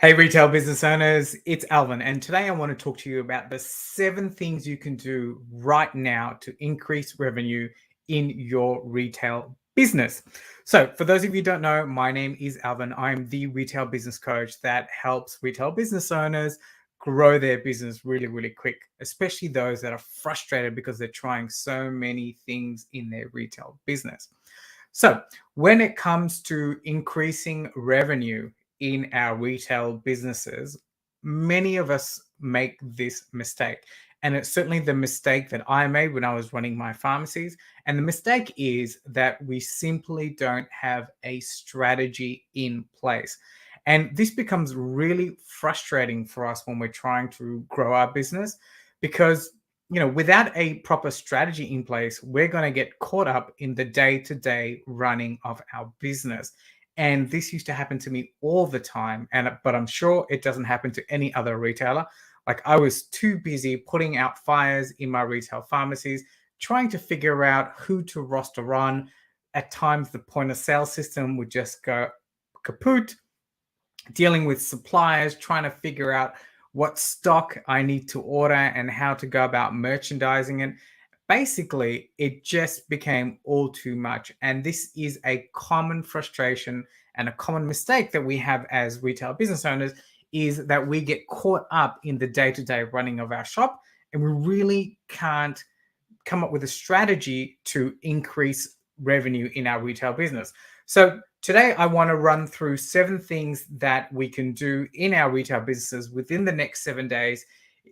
Hey, retail business owners, it's Alvin, and today I want to talk to you about the 7 things you can do right now to increase revenue in your retail business. So, for those of you who don't know, my name is Alvin. I'm the retail business coach that helps retail business owners grow their business really, really quick, especially those that are frustrated because they're trying so many things in their retail business. So, when it comes to increasing revenue in our retail businesses, many of us make this mistake. And it's certainly the mistake that I made when I was running my pharmacies. And the mistake is that we simply don't have a strategy in place. And this becomes really frustrating for us when we're trying to grow our business because without a proper strategy in place, we're going to get caught up in the day-to-day running of our business. And this used to happen to me all the time. But I'm sure it doesn't happen to any other retailer. Like, I was too busy putting out fires in my retail pharmacies, trying to figure out who to roster on. At times, the point of sale system would just go kaput, dealing with suppliers, trying to figure out what stock I need to order and how to go about merchandising it. Basically, it just became all too much. And this is a common frustration and a common mistake that we have as retail business owners, is that we get caught up in the day-to-day running of our shop and we really can't come up with a strategy to increase revenue in our retail business. So today I want to run through 7 things that we can do in our retail businesses within the next 7 days.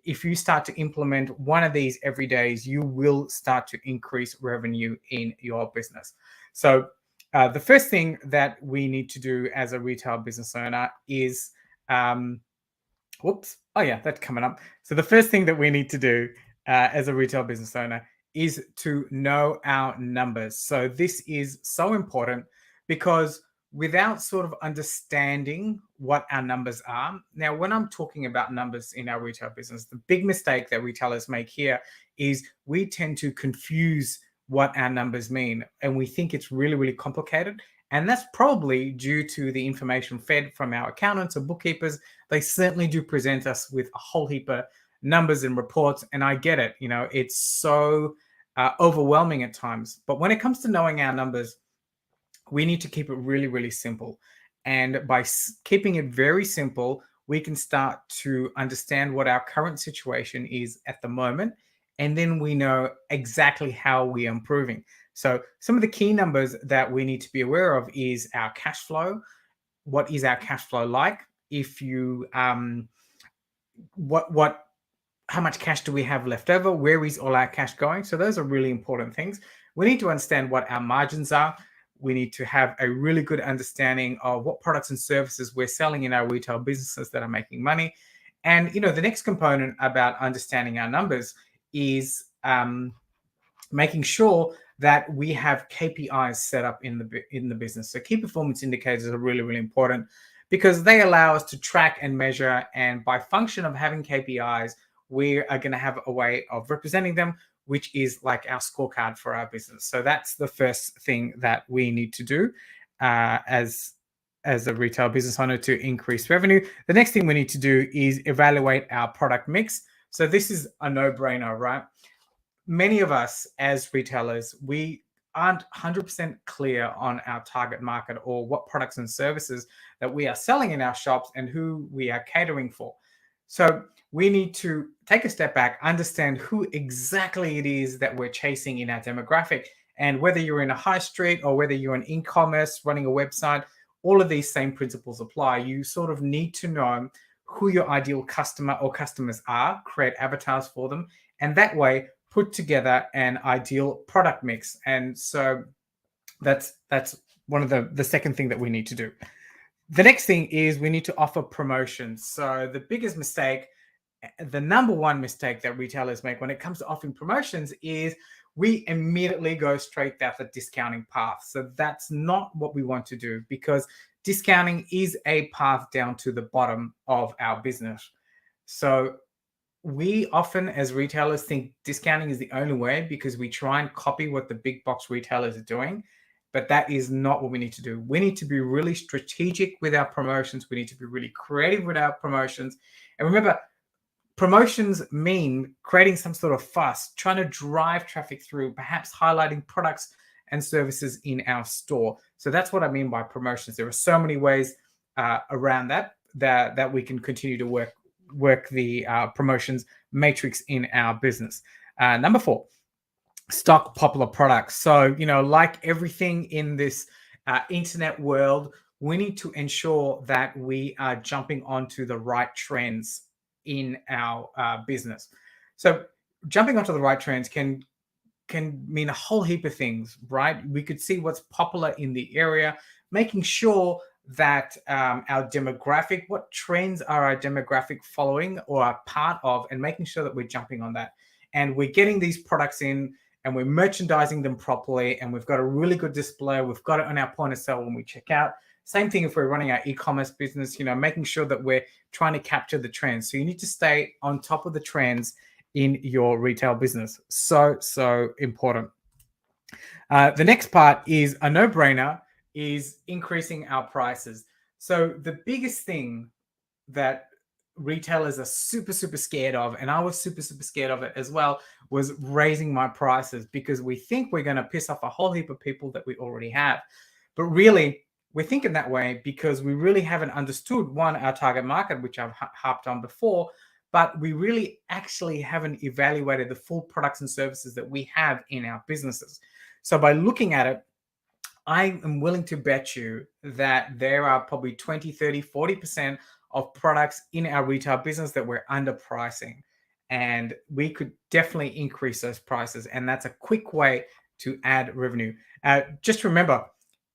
If you start to implement one of these every day, you will start to increase revenue in your business. So the first thing that we need to do as a retail business owner is, that's coming up. So the first thing that we need to do as a retail business owner is to know our numbers. So this is so important because without sort of understanding what our numbers are, now when I'm talking about numbers in our retail business, the big mistake that retailers make here is we tend to confuse what our numbers mean and we think it's really, really complicated. And that's probably due to the information fed from our accountants or bookkeepers. They certainly do present us with a whole heap of numbers and reports, and I get it. It's so overwhelming at times. But when it comes to knowing our numbers, we need to keep it really, really simple. And by keeping it very simple, we can start to understand what our current situation is at the moment. And then we know exactly how we are improving. So some of the key numbers that we need to be aware of is our cash flow. What is our cash flow like? If you, how much cash do we have left over? Where is all our cash going? So those are really important things. We need to understand what our margins are. We need to have a really good understanding of what products and services we're selling in our retail businesses that are making money. And, the next component about understanding our numbers is making sure that we have KPIs set up in the business. So key performance indicators are really, really important because they allow us to track and measure. And by function of having KPIs, we are going to have a way of representing them, which is like our scorecard for our business. So that's the first thing that we need to do as a retail business owner to increase revenue. The next thing we need to do is evaluate our product mix. So this is a no-brainer, right? Many of us as retailers, we aren't 100% clear on our target market or what products and services that we are selling in our shops and who we are catering for. So we need to take a step back, understand who exactly it is that we're chasing in our demographic. And whether you're in a high street or whether you're in e-commerce running a website, all of these same principles apply. You sort of need to know who your ideal customer or customers are, create avatars for them, and that way put together an ideal product mix. And so that's one of the second thing that we need to do. The next thing is we need to offer promotions. So the biggest mistake, the number one mistake that retailers make when it comes to offering promotions is we immediately go straight down the discounting path. So that's not what we want to do because discounting is a path down to the bottom of our business. So we often as retailers think discounting is the only way because we try and copy what the big box retailers are doing. but that is not what we need to do. We need to be really strategic with our promotions. We need to be really creative with our promotions. And remember, promotions mean creating some sort of fuss, trying to drive traffic through, perhaps highlighting products and services in our store. So that's what I mean by promotions. There are so many ways around that we can continue to work the promotions matrix in our business. Number 4, stock popular products. So, like everything in this internet world, we need to ensure that we are jumping onto the right trends in our business. So, jumping onto the right trends can mean a whole heap of things, right? We could see what's popular in the area, making sure that our demographic, what trends are our demographic following or are part of, and making sure that we're jumping on that. And we're getting these products in and we're merchandising them properly, and we've got a really good display. We've got it on our point of sale when we check out. Same thing if we're running our e-commerce business, making sure that we're trying to capture the trends. So you need to stay on top of the trends in your retail business. So important. The next part is a no-brainer, is increasing our prices. So the biggest thing that retailers are super scared of, and I was super scared of it as well, was raising my prices, because we think we're going to piss off a whole heap of people that we already have. But really, we're thinking that way because we really haven't understood, one, our target market, which I've harped on before, but we really actually haven't evaluated the full products and services that we have in our businesses. So by looking at it, I am willing to bet you that there are probably 20, 30, 40% of products in our retail business that we're underpricing. And we could definitely increase those prices. And that's a quick way to add revenue. Just remember,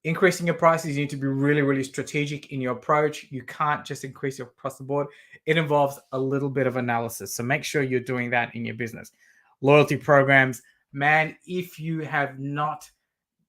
increasing your prices, you need to be really strategic in your approach. You can't just increase it across the board. It involves a little bit of analysis. So make sure you're doing that in your business. Loyalty programs, man, if you have not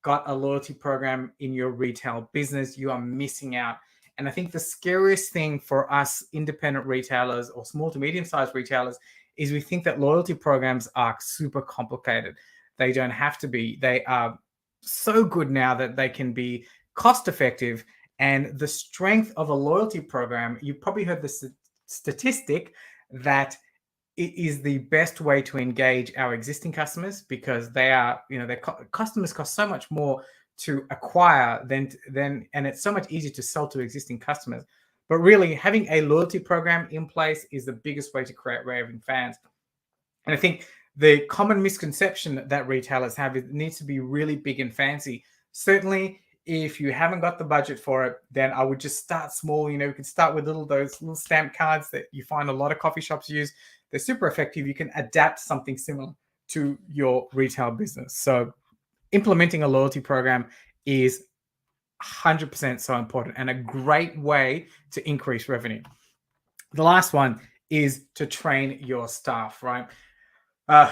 got a loyalty program in your retail business, you are missing out. And I think the scariest thing for us independent retailers or small to medium-sized retailers is we think that loyalty programs are super complicated. They don't have to be. They are so good now that they can be cost effective. And the strength of a loyalty program, you probably heard the statistic that it is the best way to engage our existing customers, because they are, their customers cost so much more to acquire than, and it's so much easier to sell to existing customers. But really, having a loyalty program in place is the biggest way to create raving fans. And I think the common misconception that retailers have is it needs to be really big and fancy. Certainly, if you haven't got the budget for it, then I would just start small. You can start with those little stamp cards that you find a lot of coffee shops use. They're super effective. You can adapt something similar to your retail business. So implementing a loyalty program is 100% so important and a great way to increase revenue. The last one is to train your staff, right?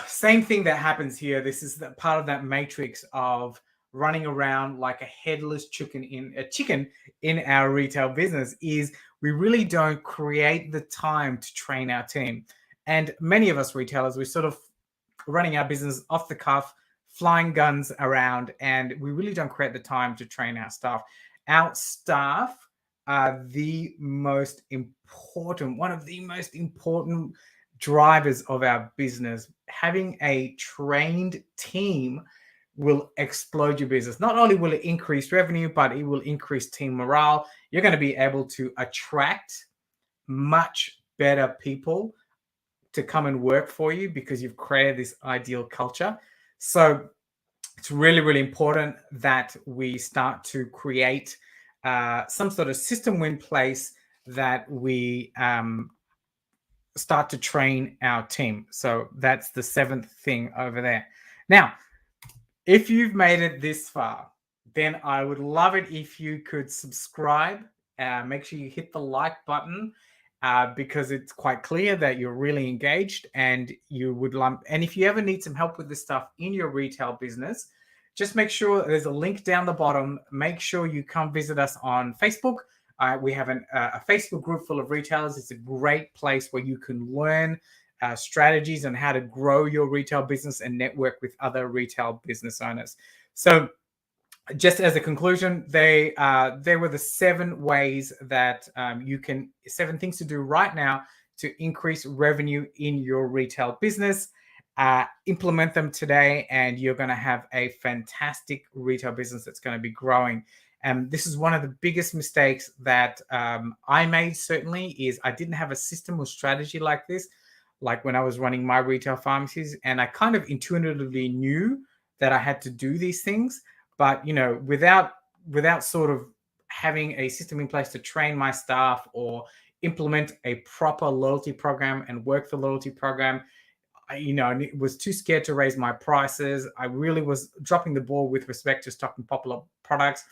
Same thing that happens here. This is the part of that matrix of running around like a headless chicken in our retail business. Is we really don't create the time to train our team. And many of us retailers, we're sort of running our business off the cuff, flying guns around, and we really don't create the time to train our staff. Our staff are one of the most important drivers of our business. Having a trained team will explode your business. Not only will it increase revenue, but it will increase team morale. You're going to be able to attract much better people to come and work for you because you've created this ideal culture. So it's really important that we start to create some sort of system in place that we start to train our team. So that's the 7th thing over there. Now, if you've made it this far, then I would love it if you could subscribe. Make sure you hit the like button because it's quite clear that you're really engaged and you would love. And if you ever need some help with this stuff in your retail business, just make sure there's a link down the bottom. Make sure you come visit us on Facebook. We have a Facebook group full of retailers. It's a great place where you can learn strategies on how to grow your retail business and network with other retail business owners. So just as a conclusion, they were the 7 ways that you can 7 things to do right now to increase revenue in your retail business. Implement them today, and you're going to have a fantastic retail business that's going to be growing. And this is one of the biggest mistakes that I made. Certainly, is I didn't have a system or strategy like this, like when I was running my retail pharmacies, and I kind of intuitively knew that I had to do these things, but without sort of having a system in place to train my staff or implement a proper loyalty program and work the loyalty program, I was too scared to raise my prices. I really was dropping the ball with respect to stocking popular products.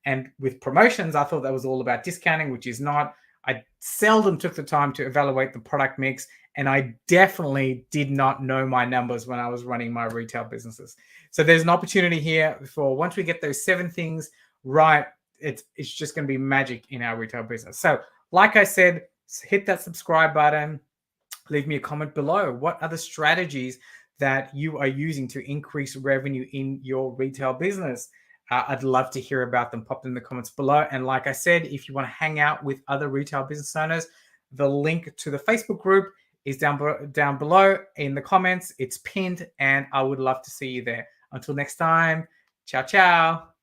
And with promotions, I thought that was all about discounting, which is not. I seldom took the time to evaluate the product mix, and I definitely did not know my numbers when I was running my retail businesses. So there's an opportunity here for, once we get those 7 things right, it's just going to be magic in our retail business. So, like I said, hit that subscribe button. Leave me a comment below. What are the strategies that you are using to increase revenue in your retail business? I'd love to hear about them. Pop them in the comments below. And like I said, if you want to hang out with other retail business owners, the link to the Facebook group is down below in the comments. It's pinned, and I would love to see you there. Until next time, ciao, ciao.